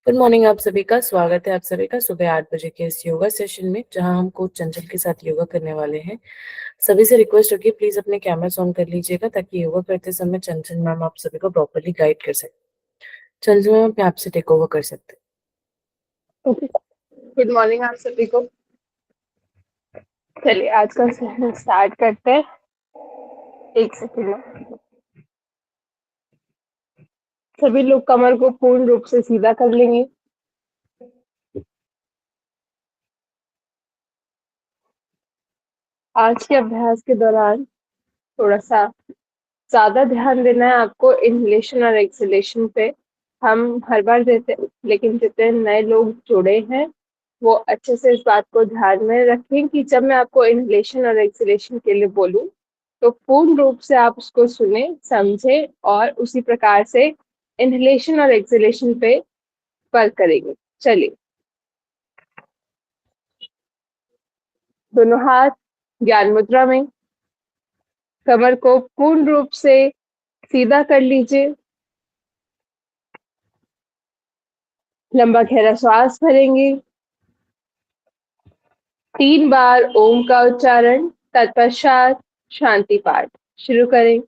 Good morning आप सभी का स्वागत है आप सभी का सुबह 8 बजे के इस योगा सेशन में जहां हम कोच चंचल के साथ योगा करने वाले हैं। सभी से रिक्वेस्ट होगी प्लीज अपने कैमरास ऑन कर लीजिएगा ताकि योगा करते समय चंचल मैम आप सभी को प्रॉपर्ली गाइड कर सके। चंचल मैम आप आपसे टेक ओवर कर सकते हैं। ओके, गुड मॉर्निंग आप सभी को। चलिए आज का सेशन स्टार्ट करते हैं। एक सेकंड में सभी लोग कमर को पूर्ण रूप से सीधा कर लेंगे। आज के अभ्यास के दौरान थोड़ा सा ज्यादा ध्यान देना है आपको इनहेलेशन और एक्सहेलेशन पे। हम हर बार देते हैं, लेकिन जितने नए लोग जुड़े हैं वो अच्छे से इस बात को ध्यान में रखें कि जब मैं आपको इनहेलेशन और एक्सहेलेशन के लिए बोलूं तो पूर्ण रूप से आप उसको सुने, समझे और उसी प्रकार से इनहेलेशन और एक्सहेलेशन पे वर्क करेंगे। चलिए, दोनों हाथ ज्ञान मुद्रा में, कमर को पूर्ण रूप से सीधा कर लीजिए। लंबा गहरा श्वास भरेंगे। 3 बार ओम का उच्चारण, तत्पश्चात शांति पाठ शुरू करें।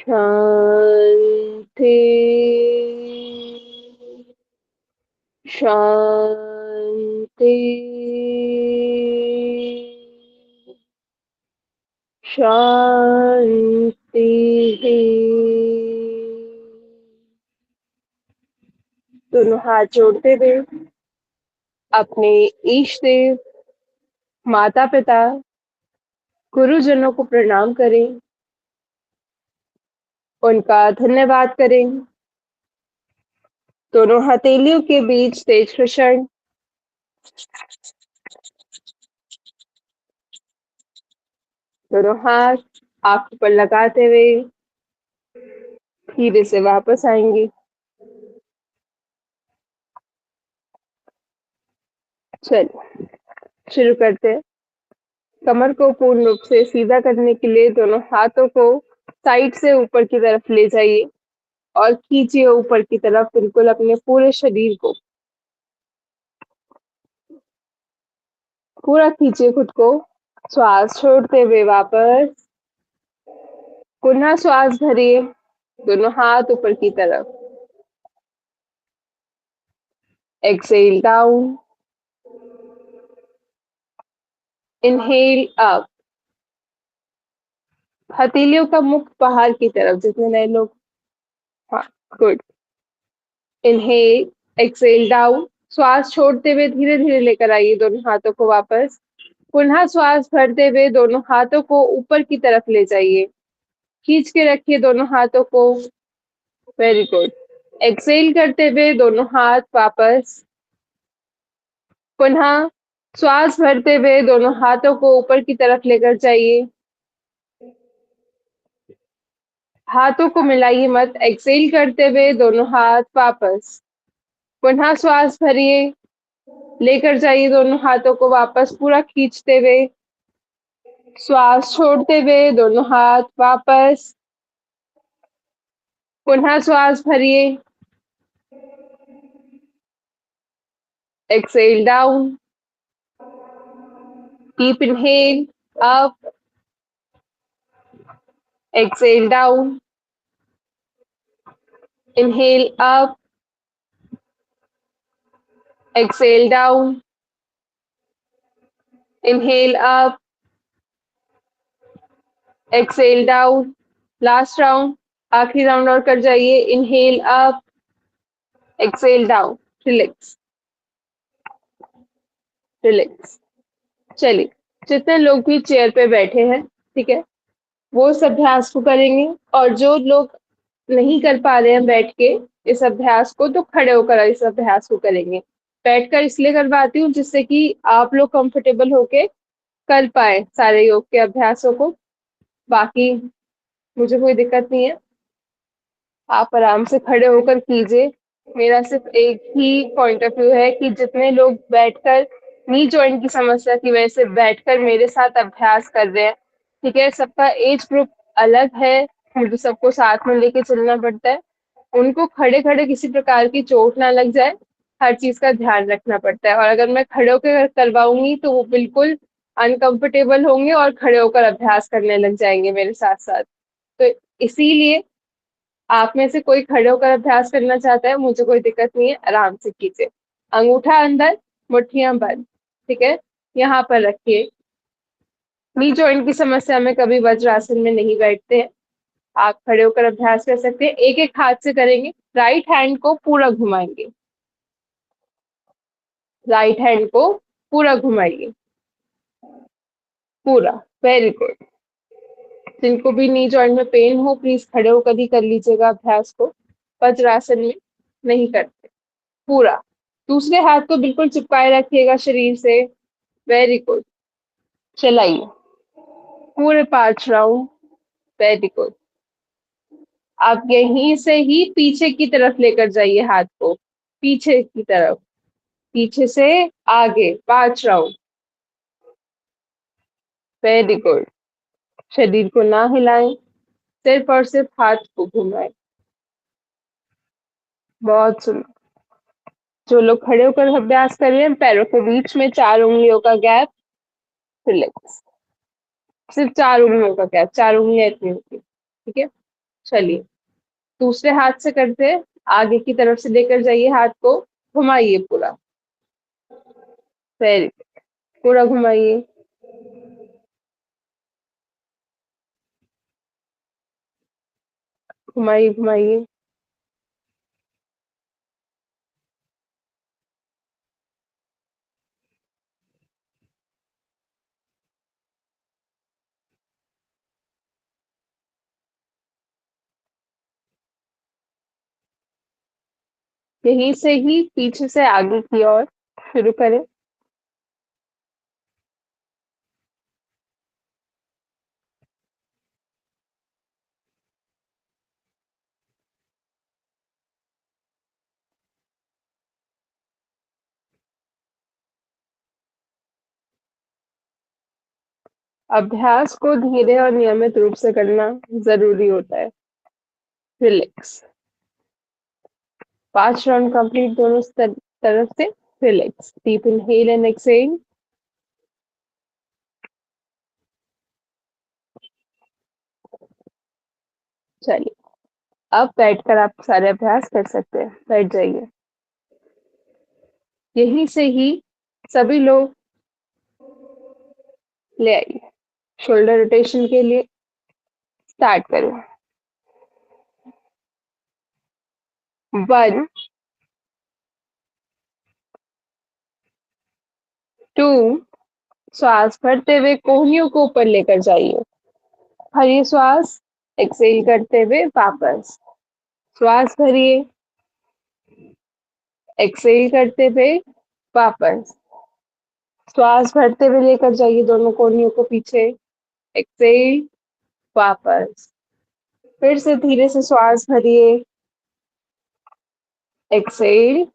शांति शांति शांति। दोनों हाथ जोड़ते हुए अपने इष्ट देव, माता पिता, गुरुजनों को प्रणाम करें, उनका धन्यवाद करें। दोनों हथेलियों के बीच तेज घर्षण, दोनों हाथ आंख पर लगाते हुए धीरे से वापस आएंगे। चलिए शुरू करते हैं। कमर को पूर्ण रूप से सीधा करने के लिए दोनों हाथों को साइड से ऊपर की तरफ ले जाइए और खींचिए ऊपर की तरफ, बिल्कुल अपने पूरे शरीर को पूरा खींचिए खुद को। श्वास छोड़ते हुए वापस, पुनः श्वास भरिए, दोनों हाथ ऊपर की तरफ। Exhale down, inhale up. हथेलियों का मुख बाहर की तरफ, जितने नए लोग, हाँ गुड। Inhale, exhale down. श्वास छोड़ते हुए धीरे धीरे लेकर आइए दोनों हाथों को वापस। पुनः श्वास भरते हुए दोनों हाथों को ऊपर की तरफ ले जाइए, खींच के रखिए दोनों हाथों को। Very good. एक्सेल करते हुए दोनों हाथ वापस। पुनः श्वास भरते हुए दोनों हाथों को ऊपर की तरफ लेकर जाइए, हाथों को मिलाइए मत। एक्सेल करते हुए दोनों हाथ वापस। पुनः श्वास भरिए, लेकर जाइए दोनों हाथों को वापस पूरा खींचते हुए। श्वास छोड़ते हुए दोनों हाथ वापस। पुनः श्वास भरिए, exhale down, deep inhale up, exhale down, inhale up, exhale down, inhale up, exhale down. Last round. आखिरी राउंड और कर जाइए। Inhale up, exhale down, relax relax. चलिए, जितने लोग भी चेयर पे बैठे हैं, ठीक है, वो इस अभ्यास को करेंगे। और जो लोग नहीं कर पा रहे हैं बैठ के इस अभ्यास को, तो खड़े होकर इस अभ्यास को करेंगे। बैठकर इसलिए करवाती हूँ जिससे कि आप लोग कंफर्टेबल होके कर पाए सारे योग के अभ्यासों को। बाकी मुझे कोई दिक्कत नहीं है, आप आराम से खड़े होकर कीजिए। मेरा सिर्फ एक ही पॉइंट ऑफ व्यू है कि जितने लोग बैठकर नी जॉइंट की समस्या की वजह से बैठकर मेरे साथ अभ्यास कर रहे हैं, ठीक है, सबका एज ग्रुप अलग है, मुझे सबको साथ में लेके चलना पड़ता है। उनको खड़े खड़े किसी प्रकार की चोट ना लग जाए, हर चीज का ध्यान रखना पड़ता है। और अगर मैं खड़े होकर करवाऊंगी तो वो बिल्कुल अनकंफर्टेबल होंगे और खड़े होकर अभ्यास करने लग जाएंगे मेरे साथ साथ। तो इसीलिए आप में से कोई खड़े होकर अभ्यास करना चाहता है, मुझे कोई दिक्कत नहीं है, आराम से कीजिए। अंगूठा अंदर, मुट्ठियां बंद, ठीक है, यहाँ पर रखिए। नी जॉइंट की समस्या में कभी वज्रासन में नहीं बैठते हैं। आप खड़े होकर अभ्यास कर सकते हैं। एक एक हाथ से करेंगे। राइट हैंड को पूरा घुमाएंगे, राइट हैंड को पूरा घुमाइए, पूरा। Very good. जिनको भी नी जॉइंट में पेन हो, प्लीज खड़े होकर ही कर लीजिएगा अभ्यास को, वज्रासन में नहीं करते। पूरा। दूसरे हाथ को बिल्कुल चिपकाए रखिएगा शरीर से। Very good. चलाइए पूरे 5 राउंड। Very good. आप यहीं से ही पीछे की तरफ लेकर जाइए हाथ को, पीछे की तरफ, पीछे से आगे, 5 राउंड। Very good. शरीर को ना हिलाएं, सिर्फ और सिर्फ हाथ को घुमाएं। बहुत सुंदर। जो लोग खड़े होकर अभ्यास कर रहे हैं, पैरों के बीच में 4 उंगलियों का गैप, रिलैक्स। सिर्फ 4 उंगलियों का गैप, 4 उंगलियां इतनी होती, ठीक है। चलिए, दूसरे हाथ से करते हैं। आगे की तरफ से लेकर जाइए हाथ को, घुमाइए पूरा। वेरी, पूरा घुमाइए, घुमाइए, घुमाइए। यहीं से ही पीछे से आगे की ओर शुरू करें। अभ्यास को धीरे और नियमित रूप से करना जरूरी होता है। रिलैक्स। 5 राउंड कंप्लीट दोनों तरफ से। Relax. Deep inhale and exhale. चलिए, अब बैठकर आप सारे अभ्यास कर सकते हैं। बैठ जाइए। यहीं से ही सभी लोग ले आइए। शोल्डर रोटेशन के लिए स्टार्ट करें। 1, 2, श्वास भरते हुए कोहनियों को ऊपर लेकर जाइए। भरिए श्वास, एक्सेल करते हुए वापस। श्वास भरिए, एक्सेल करते हुए वापस। श्वास भरते हुए लेकर जाइए दोनों कोहनियों को पीछे, एक्सेल, वापस। फिर से धीरे से श्वास भरिए, एक्सेल,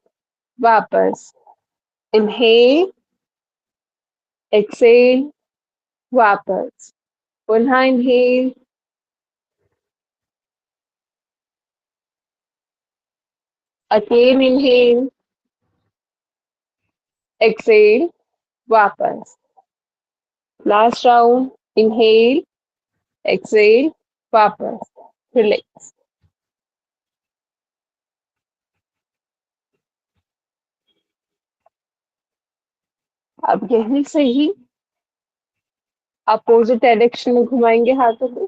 वापस। इनहेल, एक्सेल, वापस। पुनः इनहेल, अगेन इनहेल, एक्सेल, वापस। Last round. इनहेल, एक्सेल, वापस। रिलैक्स। अब यहीं से ही अपोजिट डायरेक्शन में घुमाएंगे हाथों को।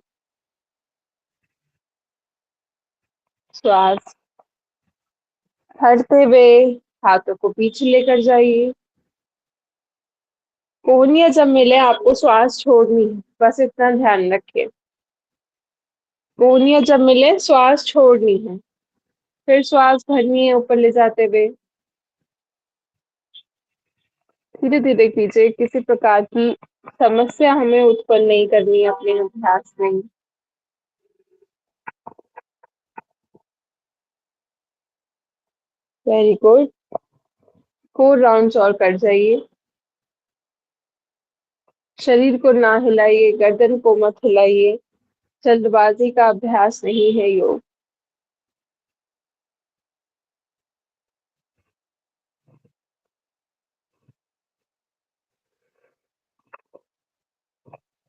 श्वास भरते हुए हाथों को पीछे लेकर जाइए। कोहनियाँ जब मिले आपको श्वास छोड़नी है, बस इतना ध्यान रखिए। कोहनियाँ जब मिले श्वास छोड़नी है, फिर श्वास भरनी है ऊपर ले जाते हुए। धीरे धीरे कीजिए, किसी प्रकार की समस्या हमें उत्पन्न नहीं करनी है अपने अभ्यास में। Very good. 4 राउंड्स और कर जाइए। शरीर को ना हिलाइए, गर्दन को मत हिलाइए। जल्दबाजी का अभ्यास नहीं है योग।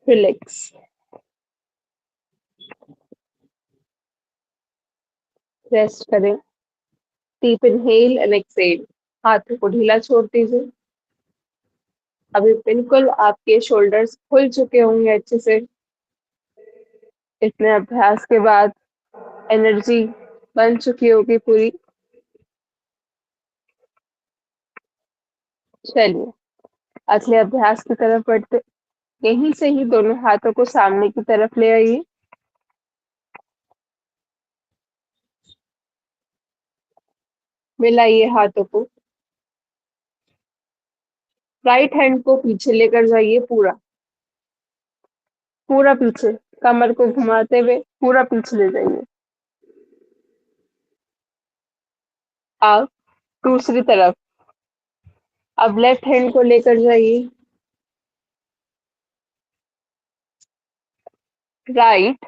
रिलैक्स। रेस्ट करें। Deep inhale and exhale. हाथों को ढीला छोड़ दीजिए। अभी बिल्कुल आपके शोल्डर्स खुल चुके होंगे अच्छे से। इतने अभ्यास के बाद एनर्जी बन चुकी होगी पूरी। चलिए अगले अभ्यास की तरफ बढ़ते। यहीं से ही दोनों हाथों को सामने की तरफ ले आइए। मिलाइए हाथों को। राइट हैंड को पीछे लेकर जाइए, पूरा पूरा पीछे। कमर को घुमाते हुए पूरा पीछे ले जाइए। अब दूसरी तरफ। अब लेफ्ट हैंड को लेकर जाइए। राइट,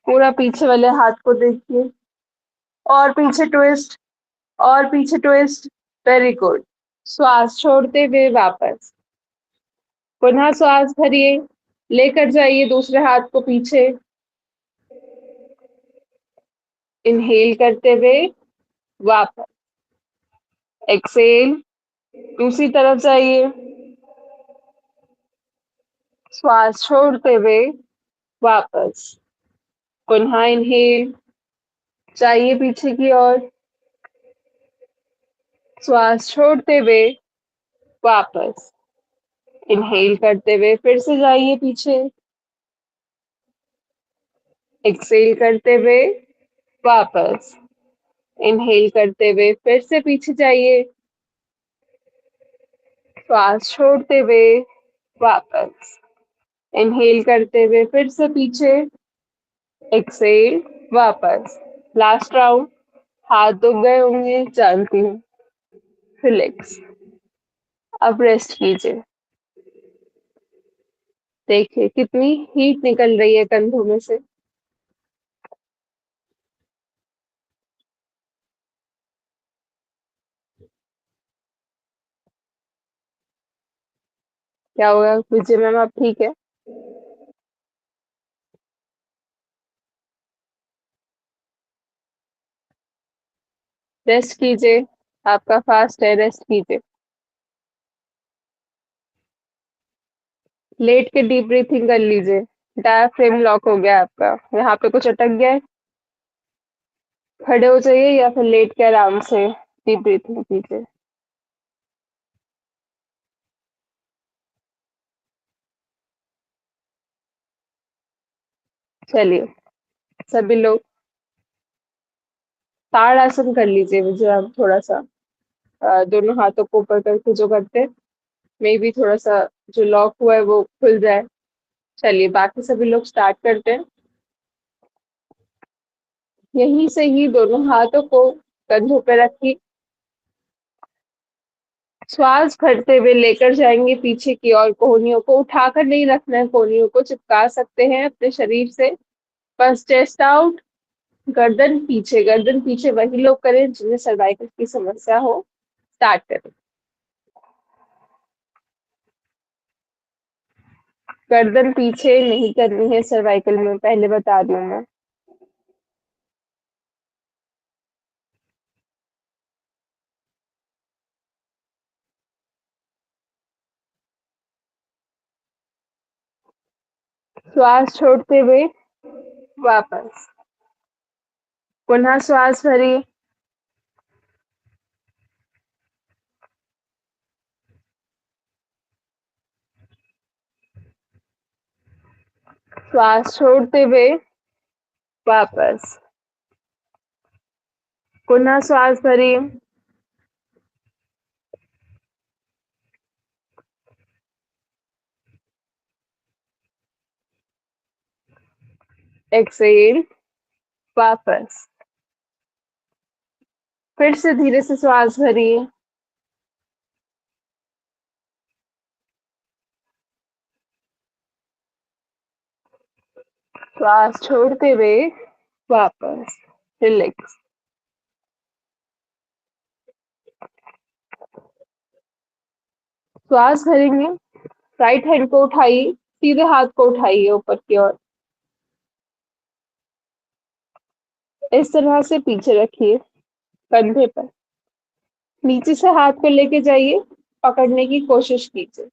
पूरा पीछे वाले हाथ को देखिए। और पीछे ट्विस्ट, और पीछे ट्विस्ट। Very good. श्वास छोड़ते हुए वापस। पुनः श्वास भरिए। लेकर जाइए दूसरे हाथ को पीछे। इनहेल करते हुए वापस। एक्सेल। दूसरी तरफ जाइए। श्वास छोड़ते हुए वापस। पुनः इनहेल। जाइए पीछे की ओर। श्वास छोड़ते हुए वापस। इनहेल करते हुए फिर से जाइए पीछे। एक्सेल करते हुए वापस। इनहेल करते हुए फिर से पीछे जाइए। श्वास छोड़ते हुए वापस। इनहेल करते हुए फिर से पीछे। एक्सेल वापस। Last round. हाथ दुख गए होंगे जानती हूँ। रिलैक्स। अब रेस्ट कीजिए। देखिए कितनी हीट निकल रही है कंधों में से। क्या होगा विजय मैम, आप ठीक है? रेस्ट कीजिए। आपका फास्ट है, रेस्ट कीजिए। लेट के डीप ब्रीथिंग कर लीजिए। डायफ्रेम लॉक हो गया है आपका, यहाँ पे कुछ अटक गया है। खड़े हो जाइए या फिर लेट के आराम से डीप ब्रीथिंग कीजिए। चलिए सभी लोग ताड़ासन कर लीजिए। मुझे अब थोड़ा सा दोनों हाथों को ऊपर करके जो करते हैं, मे भी थोड़ा सा जो लॉक हुआ है वो खुल जाए। चलिए बाकी सभी लोग स्टार्ट करते हैं। यहीं से ही दोनों हाथों को कंधों पे रखिए। श्वास भरते हुए लेकर जाएंगे पीछे की ओर। कोहनियों को उठाकर नहीं रखना है, कोहनियों को चिपका सकते हैं अपने शरीर से। बस चेस्ट आउट, गर्दन पीछे। गर्दन पीछे वही लोग करें जिन्हें सर्वाइकल की समस्या हो। स्टार्ट करें। गर्दन पीछे नहीं करनी है सर्वाइकल में, पहले बता दूं मैं। श्वास छोड़ते हुए वापस। पुनः श्वास भरिए। श्वास छोड़ते हुए वापस। पुनः श्वास भरिए। एक्सेल, वापस। फिर से धीरे से श्वास भरिए। श्वास छोड़ते हुए वापस। रिलैक्स। श्वास भरेंगे। राइट हैंड को उठाइए, सीधे हाथ को उठाइए ऊपर की ओर। इस तरह से पीछे रखिए कंधे पर। नीचे से हाथ को लेके जाइए, पकड़ने की कोशिश कीजिए।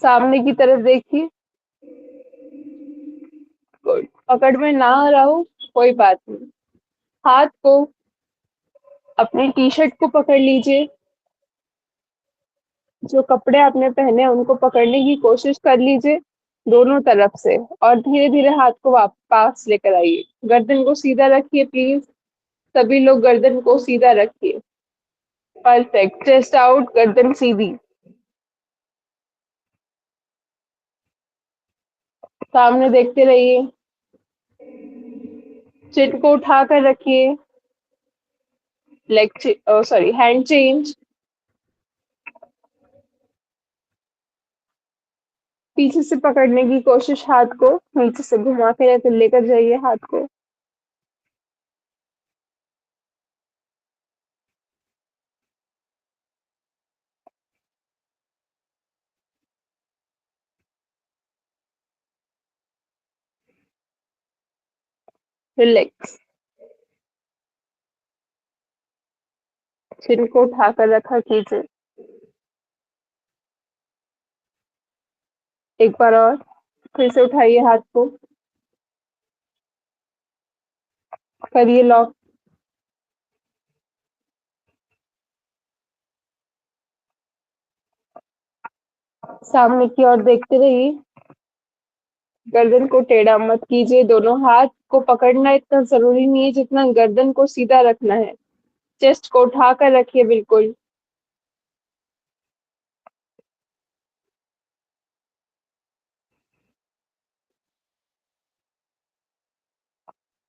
सामने की तरफ देखिए। पकड़ में ना आ रहा हो कोई बात नहीं। हाथ को अपनी टी शर्ट को पकड़ लीजिए। जो कपड़े आपने पहने हैं उनको पकड़ने की कोशिश कर लीजिए दोनों तरफ से, और धीरे धीरे हाथ को वापस लेकर आइए। गर्दन को सीधा रखिए प्लीज। सभी लोग गर्दन को सीधा रखिए। परफेक्ट। चेस्ट आउट, गर्दन सीधी। सामने देखते रहिए। चिन को उठाकर रखिए। Leg sorry, hand change. पीछे से पकड़ने की कोशिश, हाथ को नीचे से घुमा के लेकर जाइए हाथ को। रिलैक्स। चिन को उठाकर रखा कीजिए। एक बार और। फिर से उठाइए हाथ को। करिए लॉक। सामने की ओर देखते रहिए। गर्दन को टेढ़ा मत कीजिए। दोनों हाथ को पकड़ना इतना जरूरी नहीं है जितना गर्दन को सीधा रखना है। चेस्ट को उठाकर रखिए बिल्कुल।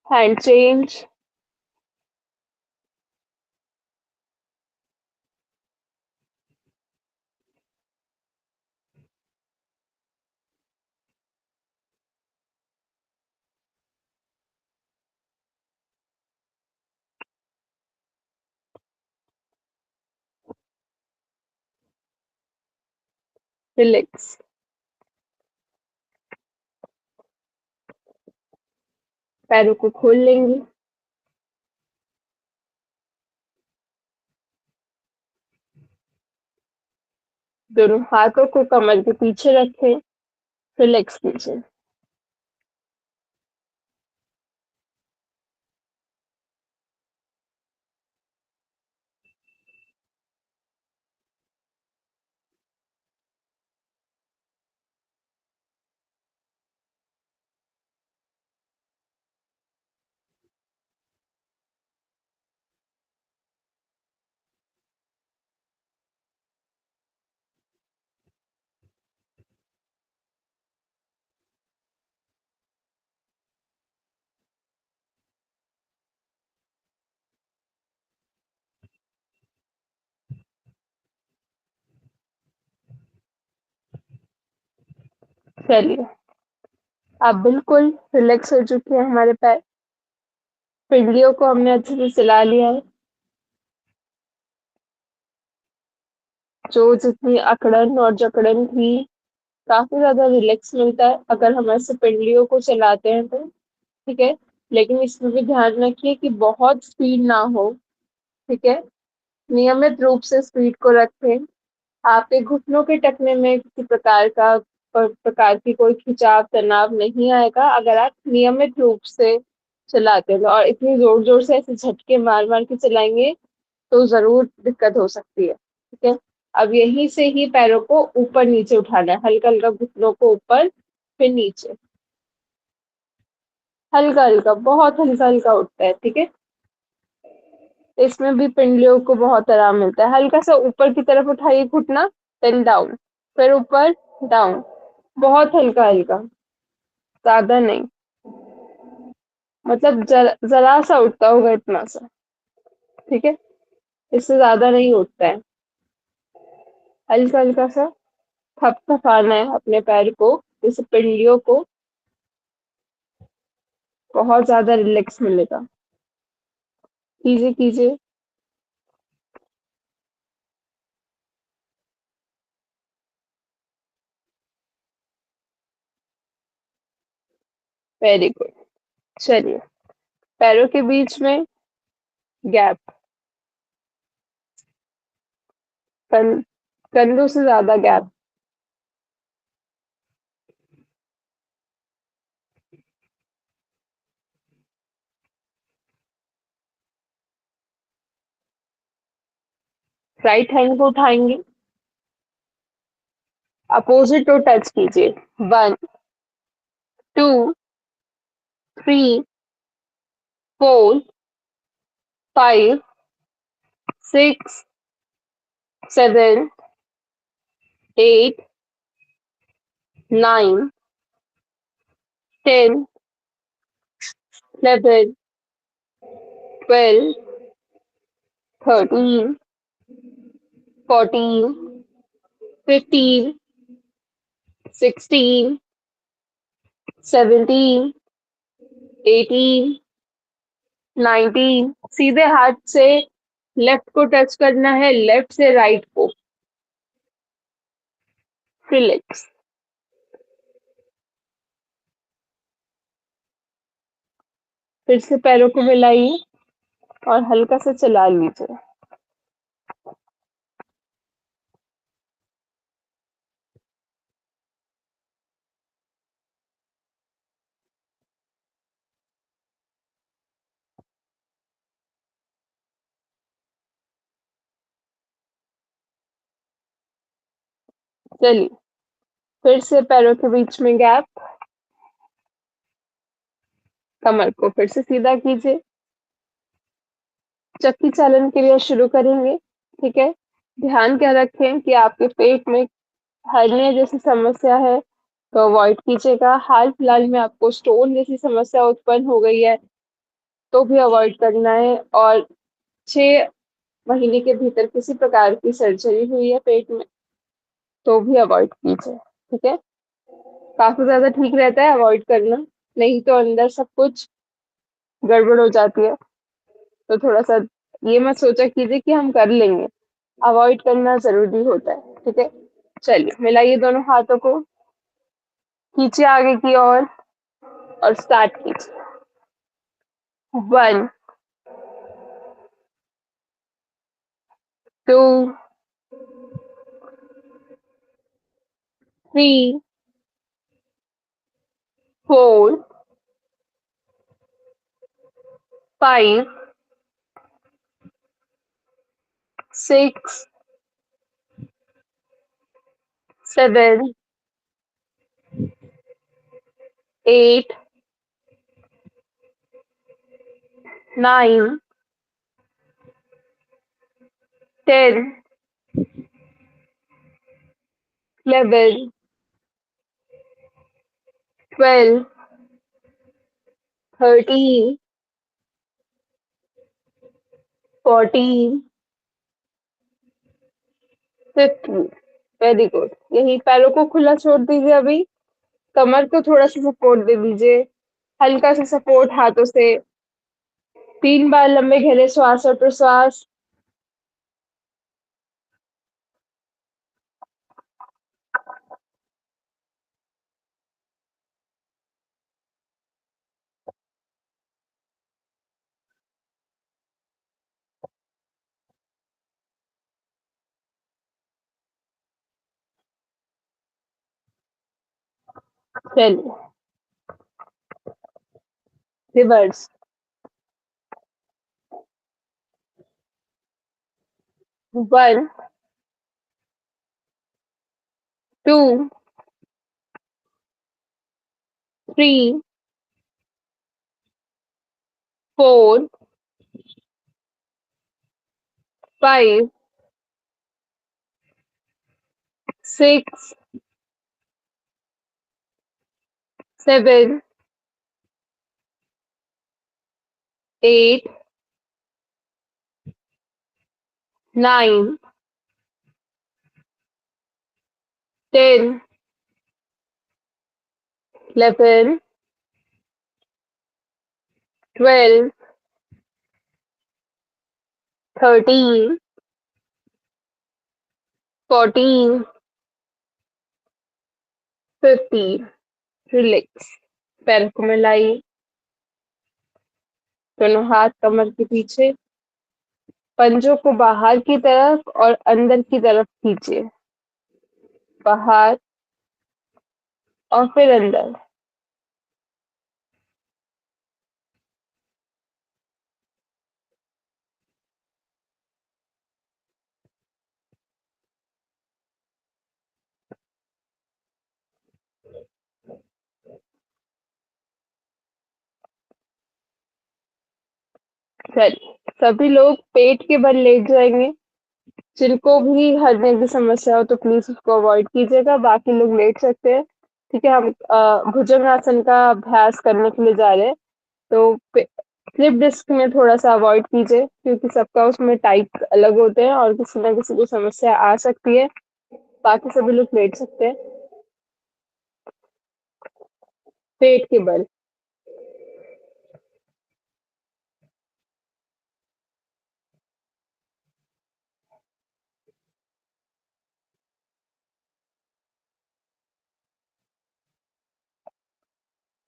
Hand change. रिलैक्स। पैरों को खोल लेंगे। दोनों हाथों को कमर के पीछे रखें। रिलैक्स कीजिए। चलिए, आप बिल्कुल रिलैक्स हो चुके हैं। हमारे पैर पिंडलियों को हमने अच्छे से सिला लिया है। जो जितनी अकड़न और जकड़न थी, काफी ज्यादा रिलैक्स मिलता है अगर हम ऐसे पिंडलियों को चलाते हैं तो। ठीक है। लेकिन इसमें भी ध्यान रखिए कि बहुत स्पीड ना हो। ठीक है। नियमित रूप से स्पीड को रखें। आपके घुटनों के टखने में किसी प्रकार का प्रकार की कोई खिंचाव तनाव नहीं आएगा अगर आप नियमित रूप से चलाते हो। और इतनी जोर जोर से ऐसे झटके मार मार के चलाएंगे तो जरूर दिक्कत हो सकती है। ठीक है, अब यहीं से ही पैरों को ऊपर नीचे उठाना है, हल्का हल्का घुटनों को ऊपर फिर नीचे, हल्का हल्का, बहुत हल्का हल्का उठता है। ठीक है, इसमें भी पिंडलियों को बहुत आराम मिलता है। हल्का सा ऊपर की तरफ उठाइए घुटना, देन डाउन, फिर ऊपर, डाउन, बहुत हल्का हल्का, ज्यादा नहीं, मतलब जरा सा उठता होगा इतना सा। ठीक है, इससे ज्यादा नहीं उठता है। हल्का हल्का सा थपथपाना है अपने पैर को, जैसे पिंडलियों को बहुत ज्यादा रिलैक्स मिलेगा। कीजिए कीजिए। Very good. चलिए, पैरों के बीच में गैप, कंधों से ज्यादा गैप। राइट हैंड को उठाएंगे, अपोजिट टो टच कीजिए। 1, 2, 3, 4, 5, 6, 7, 8, 9, 10, 11, 12, 13, 14, 15, 16, 17, 18, 19। सीधे हाथ से लेफ्ट को टच करना है, लेफ्ट से राइट को, रिलैक्स। फिर से पैरों को मिलाइए और हल्का सा चला लीजिए। चलिए, फिर से पैरों के बीच में गैप, कमर को फिर से सीधा कीजिए। चक्की चालन क्रिया शुरू करेंगे। ठीक है, ध्यान क्या रखें कि आपके पेट में हर्निया जैसी समस्या है तो अवॉइड कीजिएगा। हाल फिलहाल में आपको स्टोन जैसी समस्या उत्पन्न हो गई है तो भी अवॉइड करना है। और 6 महीने के भीतर किसी प्रकार की सर्जरी हुई है पेट में तो भी अवॉइड कीजिए। ठीक है, काफी ज्यादा ठीक रहता है अवॉइड करना, नहीं तो अंदर सब कुछ गड़बड़ हो जाती है। तो थोड़ा सा ये मत सोचा कीजिए कि हम कर लेंगे, अवॉइड करना जरूरी होता है। ठीक है, चलिए मिलाइए दोनों हाथों को, खींचिए आगे की ओर और स्टार्ट कीजिए। 1, 2, 3, 4, 5, 6, 7, 8, 9, 10, 11, 12, 13, 14, 15। Very good. यही पैरों को खुला छोड़ दीजिए अभी, कमर को थोड़ा सा सपोर्ट दे दीजिए, हल्का सा सपोर्ट हाथों से। 3 बार लंबे गहरे श्वास और प्रश्वास। चलिए रिवर्स। 1 2 3 4 5 6 7 8 9 10 11 12 13 14 15। रिलैक्स। पैर को मिलाइए, दोनों हाथ कमर के पीछे, पंजों को बाहर की तरफ और अंदर की तरफ खींचिए, बाहर और फिर अंदर। चलिए सभी लोग पेट के बल लेट जाएंगे। जिनको भी हरने की समस्या हो तो प्लीज उसको अवॉइड कीजिएगा, बाकी लोग लेट सकते हैं। ठीक है, हम भुजंगासन का अभ्यास करने के लिए जा रहे हैं, तो स्लिप डिस्क में थोड़ा सा अवॉइड कीजिए, क्योंकि सबका उसमें टाइप अलग होते हैं और किसी ना किसी को समस्या आ सकती है। बाकी सभी लोग लेट सकते हैं पेट के बल।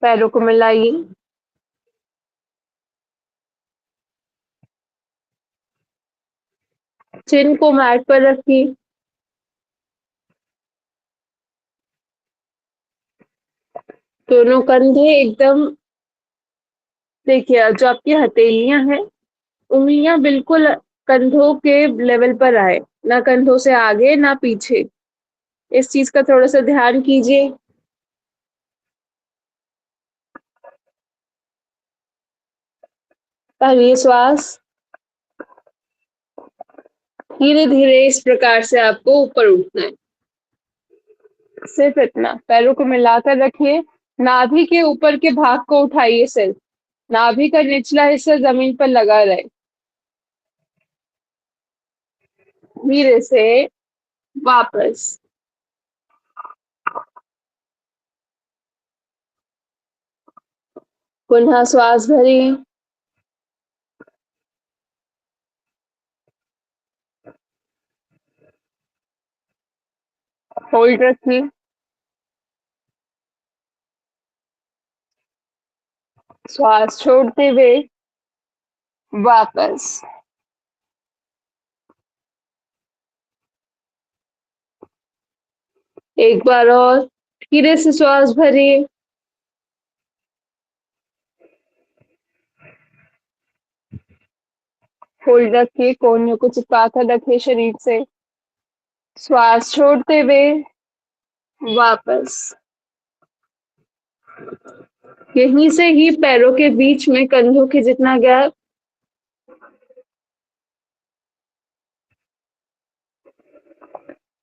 पैरों को मिलाइए, चिन को मैट पर रखिए, दोनों कंधे एकदम, देखिए जो आपकी हथेलियां हैं, उंगलियां बिल्कुल कंधों के लेवल पर आए, ना कंधों से आगे ना पीछे। इस चीज का थोड़ा सा ध्यान कीजिए। पहली श्वास, धीरे धीरे इस प्रकार से आपको ऊपर उठना है। सिर्फ इतना, पैरों को मिलाकर रखिए, नाभि के ऊपर के भाग को उठाइए, सिर्फ नाभि का निचला हिस्सा जमीन पर लगा रहे। धीरे से वापस, पुनः श्वास भरिए, होल्ड रखिए, श्वास छोड़ते हुए वापस। एक बार और धीरे से श्वास भरिए, होल्ड रखिए, कोहनियों को चिपका कर रखिए शरीर से। श्वास छोड़ते हुए वापस। यहीं से ही पैरों के बीच में कंधों के जितना गैप,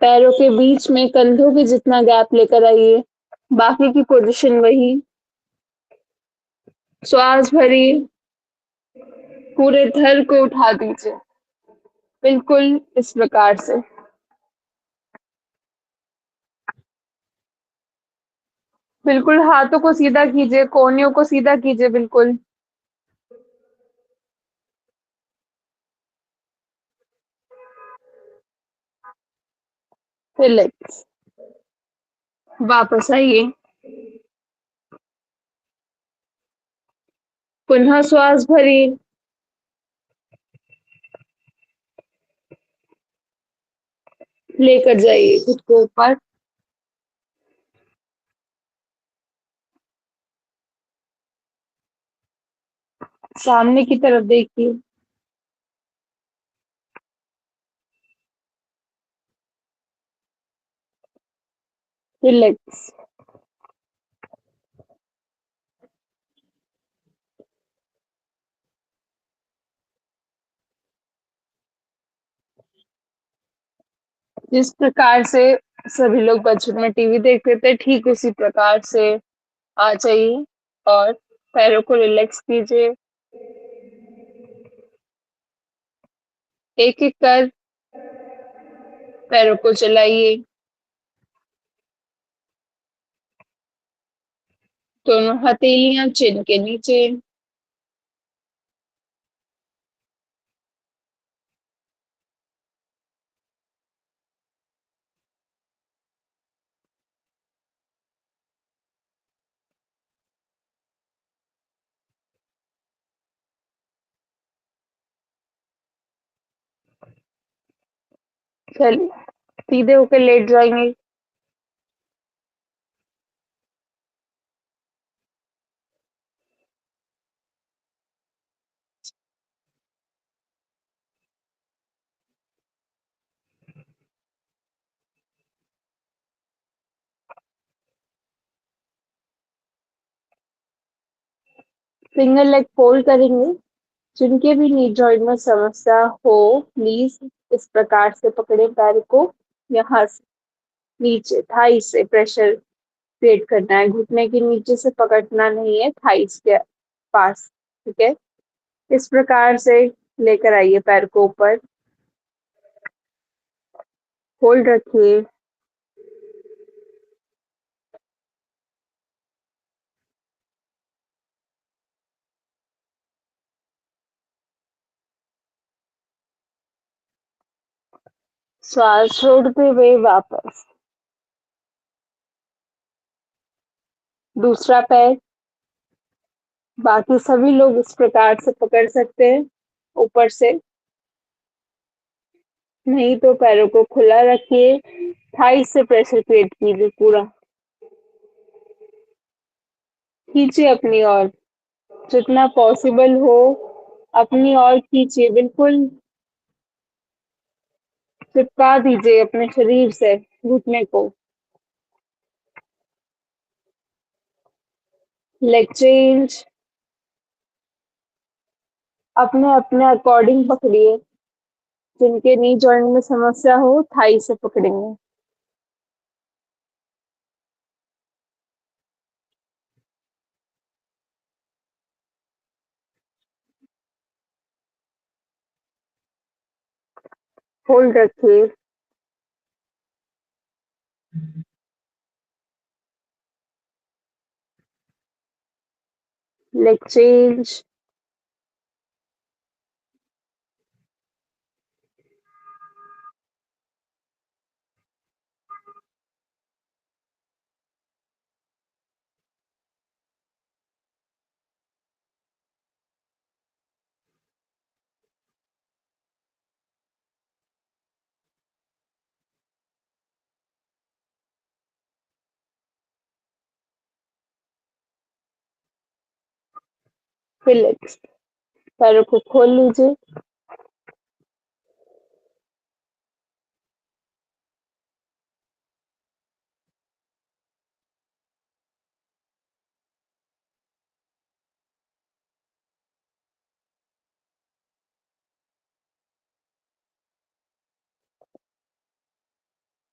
पैरों के बीच में कंधों के जितना गैप लेकर आइए। बाकी की पोजीशन वही। श्वास भरी, पूरे धड़ को उठा दीजिए, बिल्कुल इस प्रकार से। बिल्कुल हाथों को सीधा कीजिए, कोहनियों को सीधा कीजिए, बिल्कुल। रिलैक्स। वापस आइए, पुनः श्वास भरी, लेकर जाइए खुद को ऊपर। सामने की तरफ देखिए। रिलैक्स। जिस प्रकार से सभी लोग बचपन में टीवी देखते थे, ठीक उसी प्रकार से आ जाइए और पैरों को रिलैक्स कीजिए। एक एक कर पैरों को चलाइए। दोनों हथेलियां चिन के नीचे। चलिए, सीधे होकर लेट जाएंगे। सिंगल लेग फोल्ड करेंगे। जिनके भी नी जॉइंट में समस्या हो, प्लीज इस प्रकार से पकड़े पैर को। यहाँ से नीचे थाई से प्रेशर क्रिएट करना है। घुटने के नीचे से पकड़ना नहीं है, थाइस के पास। ठीक है, इस प्रकार से लेकर आइए पैर को ऊपर। होल्ड रखिए। श्वास छोड़ते हुए वापस। दूसरा पैर। बाकी सभी लोग इस प्रकार से पकड़ सकते हैं ऊपर से, नहीं तो पैरों को खुला रखिए। थाई से प्रेशर क्रिएट कीजिए पूरा। खींचिए अपनी ओर, जितना पॉसिबल हो अपनी ओर खींचिए। बिल्कुल चिपका दीजिए अपने शरीर से घुटने को। Leg change. अपने अपने अकॉर्डिंग पकड़िए। जिनके नी जॉइंट में समस्या हो, थाई से पकड़ेंगे। होल्ड रखिए। Leg change. रिलैक्स। पैरों को खोल लीजिए।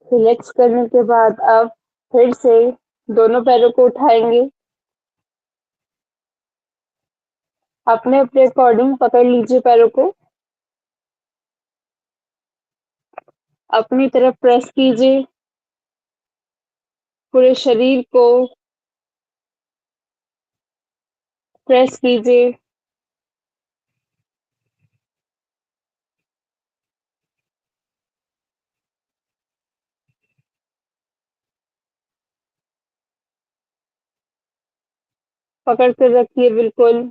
रिलैक्स करने के बाद अब फिर से दोनों पैरों को उठाएंगे। अपने अपने अकॉर्डिंग पकड़ लीजिए पैरों को। अपनी तरफ प्रेस कीजिए। पूरे शरीर को प्रेस कीजिए। पकड़ कर रखिए बिल्कुल।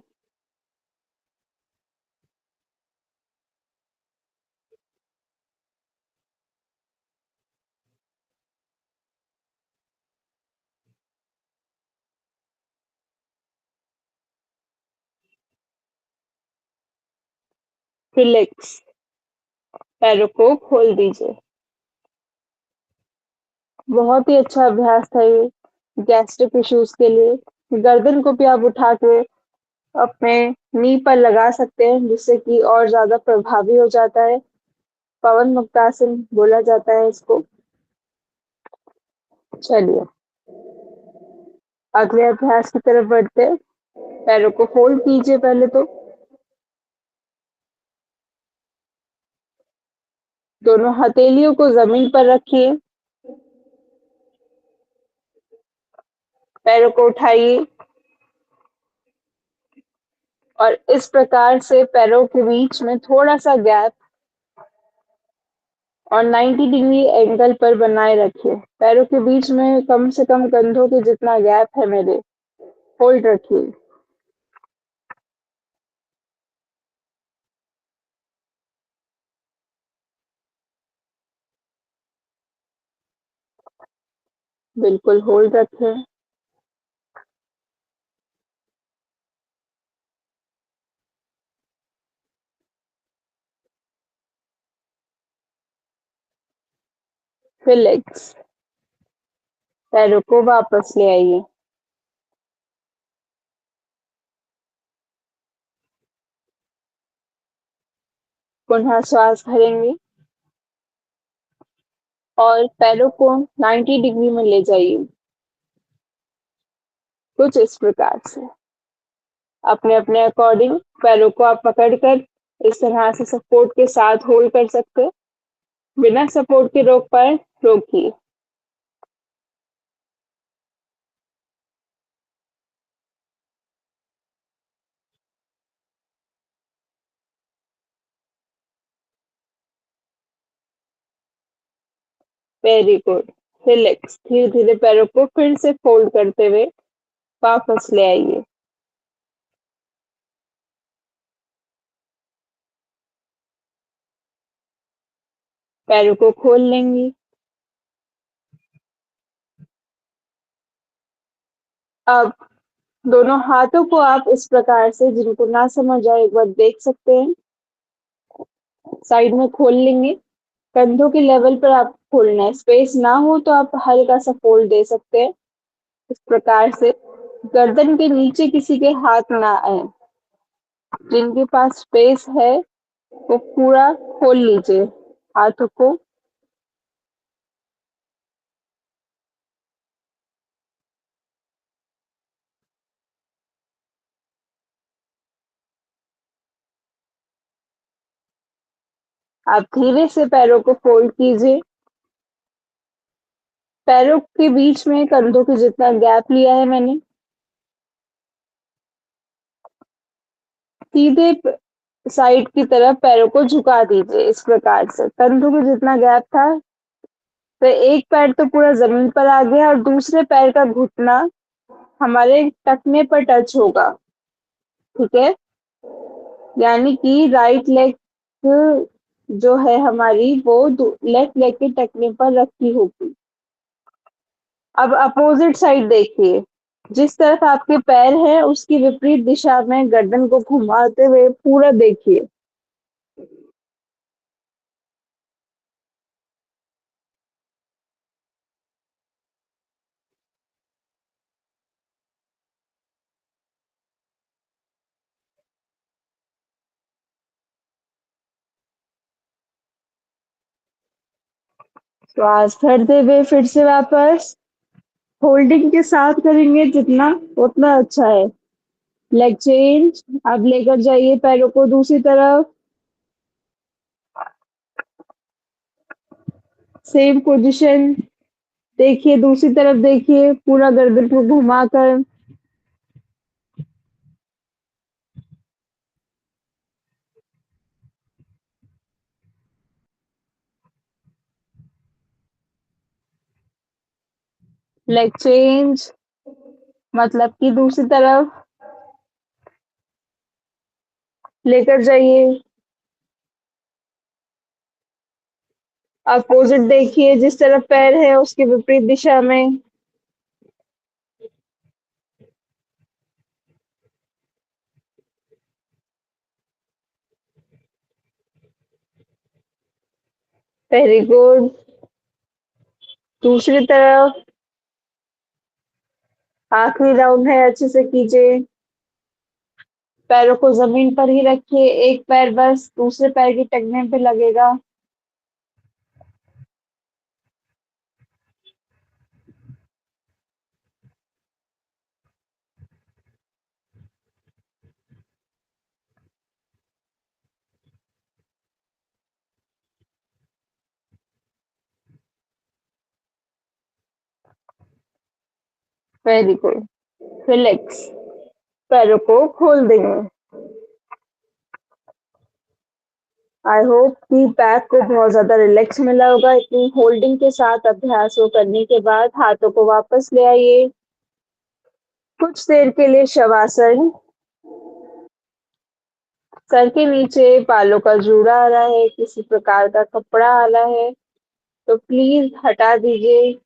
रिलैक्स, पैरों को खोल दीजिए। बहुत ही अच्छा अभ्यास था ये गैस्ट्रिक इश्यूज के लिए। गर्दन को भी आप उठा के अपने नी पर लगा सकते हैं, जिससे कि और ज़्यादा प्रभावी हो जाता है। पवन मुक्तासन बोला जाता है इसको। चलिए, अगले अभ्यास की तरफ बढ़ते हैं। पैरों को फोल्ड कीजिए पहले तो। दोनों हथेलियों को ज़मीन पर रखिए। पैरों को उठाइए और इस प्रकार से पैरों के बीच में थोड़ा-सा गैप और 90 डिग्री एंगल पर बनाए रखिए। पैरों के बीच में कम से कम कंधों के जितना गैप है मेरे, होल्ड रखिए। बिल्कुल होल्ड रखें। रिलैक्स, पैरों को वापस ले आइए। पुनः श्वास भरेंगे और पैरों को 90 डिग्री में ले जाइए। कुछ इस प्रकार से अपने अपने अकॉर्डिंग पैरों को आप पकड़कर इस तरह से सपोर्ट के साथ होल्ड कर सकते हैं। बिना सपोर्ट के रोक पाए, रोकिए। Very good. रिलैक्स, धीरे धीरे पैरों को फिर से फोल्ड करते हुए वापस ले आइए। पैरों को खोल लेंगे। अब दोनों हाथों को आप इस प्रकार से, जिनको ना समझ आए एक बार देख सकते हैं, साइड में खोल लेंगे। कंधों के लेवल पर आप खोलना है। स्पेस ना हो तो आप हल्का सा फोल्ड दे सकते हैं। इस प्रकार से गर्दन के नीचे किसी के हाथ ना आए। जिनके पास स्पेस है वो पूरा खोल लीजिए हाथों को। आप धीरे से पैरों को फोल्ड कीजिए। पैरों के बीच में कंधों के जितना गैप लिया है मैंने, सीधे साइड की तरफ पैरों को झुका दीजिए। इस प्रकार से कंधों के जितना गैप था, तो एक पैर तो पूरा जमीन पर आ गया और दूसरे पैर का घुटना हमारे टखने पर टच होगा। ठीक है, यानी कि राइट लेग जो है हमारी, वो लेफ्ट लेग के टखने पर रखी होगी। अब अपोजिट साइड देखिए। जिस तरफ आपके पैर हैं उसकी विपरीत दिशा में गर्दन को घुमाते हुए पूरा देखिए। श्वास भरते हुए फिर से वापस होल्डिंग के साथ करेंगे, जितना उतना अच्छा है। लेग चेंज, अब लेकर जाइए पैरों को दूसरी तरफ। सेम पोजीशन, देखिए दूसरी तरफ, देखिए पूरा गर्दन को घुमाकर। लेग चेंज, मतलब कि दूसरी तरफ लेकर जाइए। अपोजिट देखिए, जिस तरफ पैर है उसके विपरीत दिशा में। Very good. दूसरी तरफ आखिरी राउंड है, अच्छे से कीजिए। पैरों को जमीन पर ही रखिए, एक पैर बस दूसरे पैर की टखने पे लगेगा। Very good. रिलैक्स। पैरों को खोल देंगे। आई होप कि बैक को बहुत ज्यादा रिलैक्स मिला होगा। इतनी होल्डिंग के साथ अभ्यास को करने के बाद हाथों को वापस ले आइए। कुछ देर के लिए शवासन। सर के नीचे बालों का जूड़ा आ रहा है, किसी प्रकार का कपड़ा आ रहा है तो प्लीज हटा दीजिए।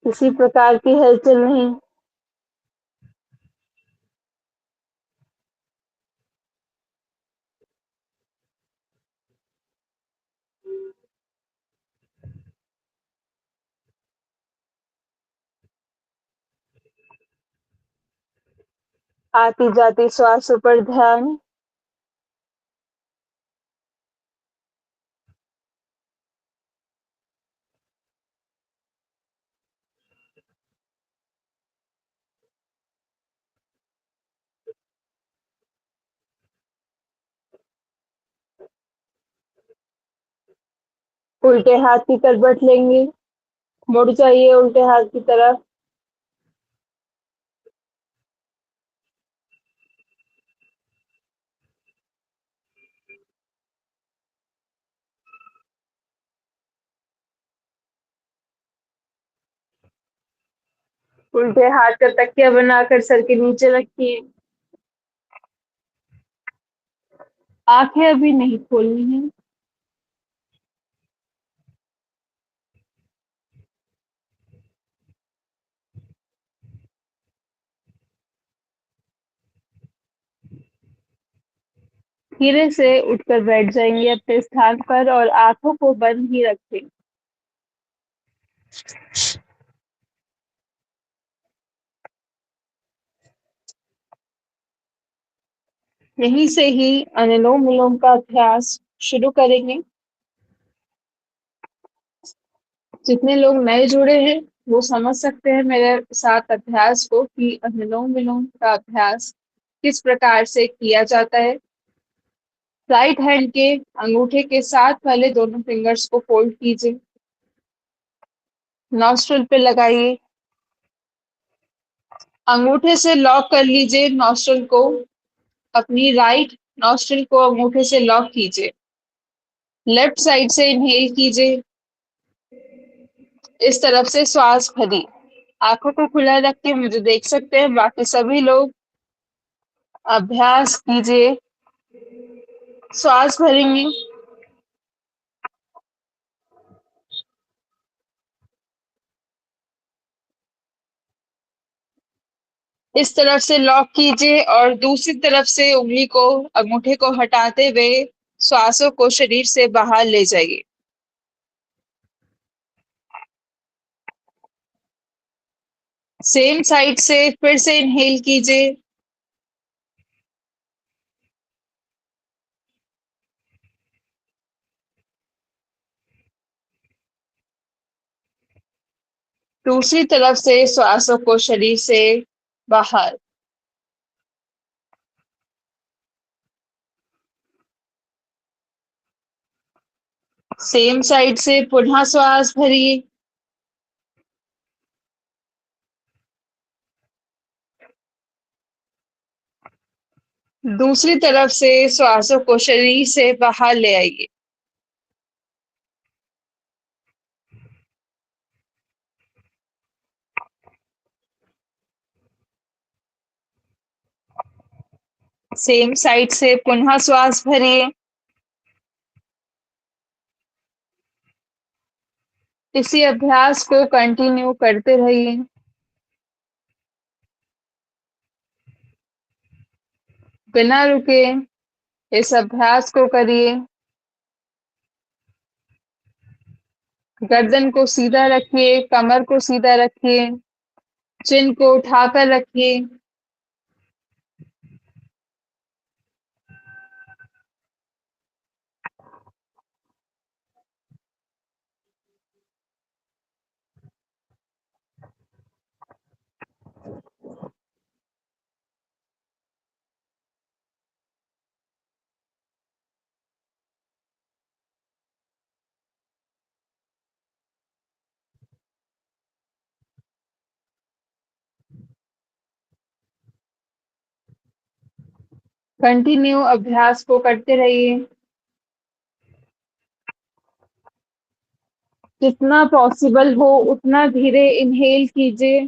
किसी प्रकार की हलचल नहीं। आती जाती श्वासों पर ध्यान। उल्टे हाथ की करवट लेंगे। मुड़ जाइए उल्टे हाथ की तरफ। उल्टे हाथ का तकिया बनाकर सर के नीचे रखिए। आंखें अभी नहीं खोलनी है। धीरे से उठकर बैठ जाएंगे अपने स्थान पर और आंखों को बंद ही रखें। यहीं से ही अनुलोम विलोम का अभ्यास शुरू करेंगे। जितने लोग नए जुड़े हैं वो समझ सकते हैं मेरे साथ अभ्यास को कि अनुलोम विलोम का अभ्यास किस प्रकार से किया जाता है। राइट हैंड के अंगूठे के साथ वाले दोनों फिंगर्स को फोल्ड कीजिए। नॉस्ट्रिल पे लगाइए। अंगूठे से लॉक कर लीजिए नॉस्ट्रिल को। अपनी राइट नॉस्ट्रिल को अंगूठे से लॉक कीजिए। लेफ्ट साइड से इनहेल कीजिए। इस तरफ से श्वास भरी। आंखों को खुला रख के मुझे देख सकते हैं, बाकी सभी लोग अभ्यास कीजिए। श्वास भरेंगे। इस तरफ से लॉक कीजिए और दूसरी तरफ से उंगली को अंगूठे को हटाते हुए श्वासों को शरीर से बाहर ले जाइए। सेम साइड से फिर से इनहेल कीजिए। दूसरी तरफ से श्वासों को शरीर से बाहर। सेम साइड से पुनः श्वास भरिए। दूसरी तरफ से श्वासों को शरीर से बाहर ले आइए। सेम साइड से पुनः श्वास भरिए। इसी अभ्यास को कंटिन्यू करते रहिए। बिना रुके इस अभ्यास को करिए। गर्दन को सीधा रखिए, कमर को सीधा रखिए, चिन को उठाकर रखिए। कंटिन्यू अभ्यास को करते रहिए। जितना पॉसिबल हो उतना धीरे इनहेल कीजिए,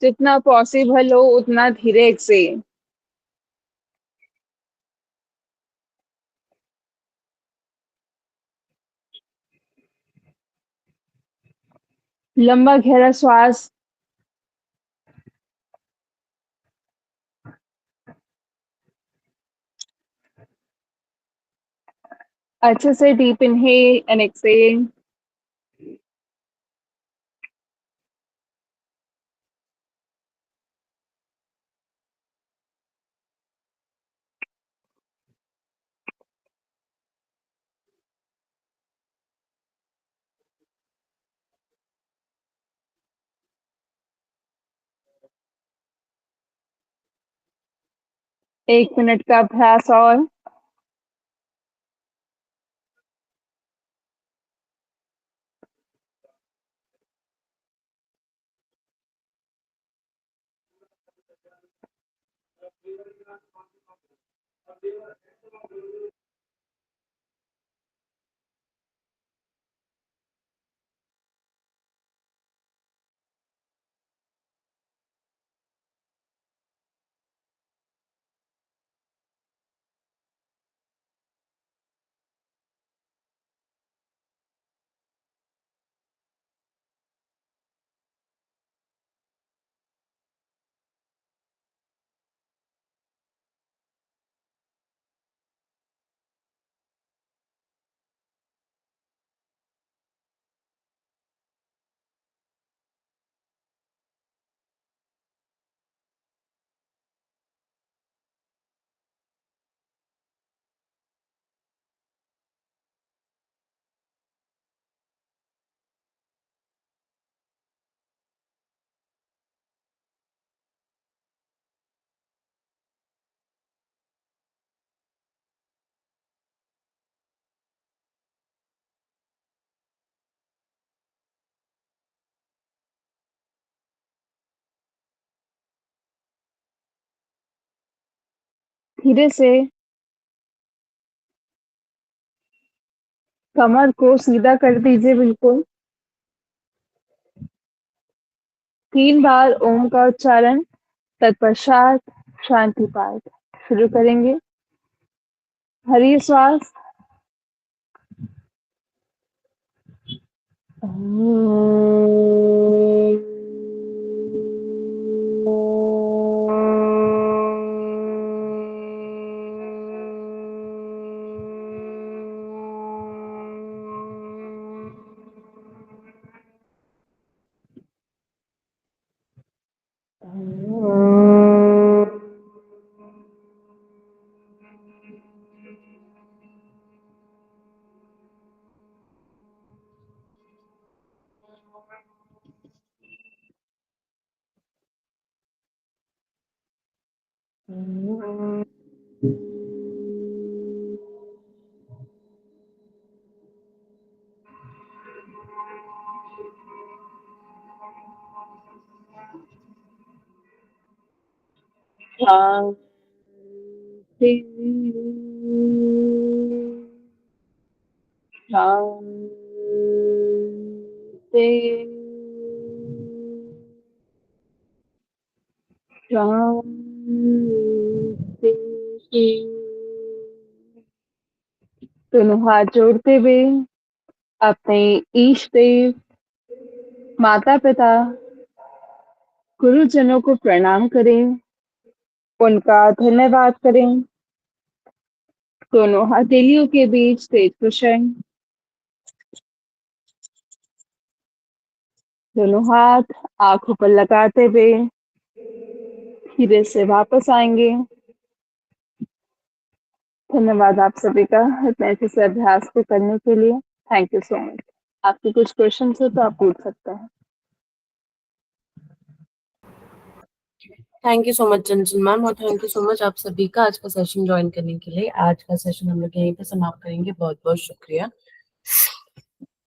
जितना पॉसिबल हो उतना धीरे एक्सहेल। लंबा गहरा श्वास। अच्छे से डीप इनहेल एंड एक्सहेल। एक मिनट का अभ्यास और। धीरे से कमर को सीधा कर दीजिए बिल्कुल। 3 बार ओम का उच्चारण, तत्पश्चात शांति पाठ शुरू करेंगे। हरी श्वास। शांति शांति शांति। दोनों हाथ जोड़ते हुए अपने ईष्ट देव माता पिता गुरुजनों को प्रणाम करें, उनका धन्यवाद करें। दोनों हथेलियों के बीच तेज पुशन, दोनों हाथ आंखों पर लगाते हुए धीरे से वापस आएंगे। धन्यवाद आप सभी का इतने अच्छे से अभ्यास को करने के लिए। Thank you so much. आपके कुछ क्वेश्चन हो तो आप पूछ सकते हैं। Thank you so much Chanchal ma'am, और थैंक यू सो मच आप सभी का आज का सेशन ज्वाइन करने के लिए। आज का सेशन हम लोग यहीं पे समाप्त करेंगे। बहुत बहुत शुक्रिया।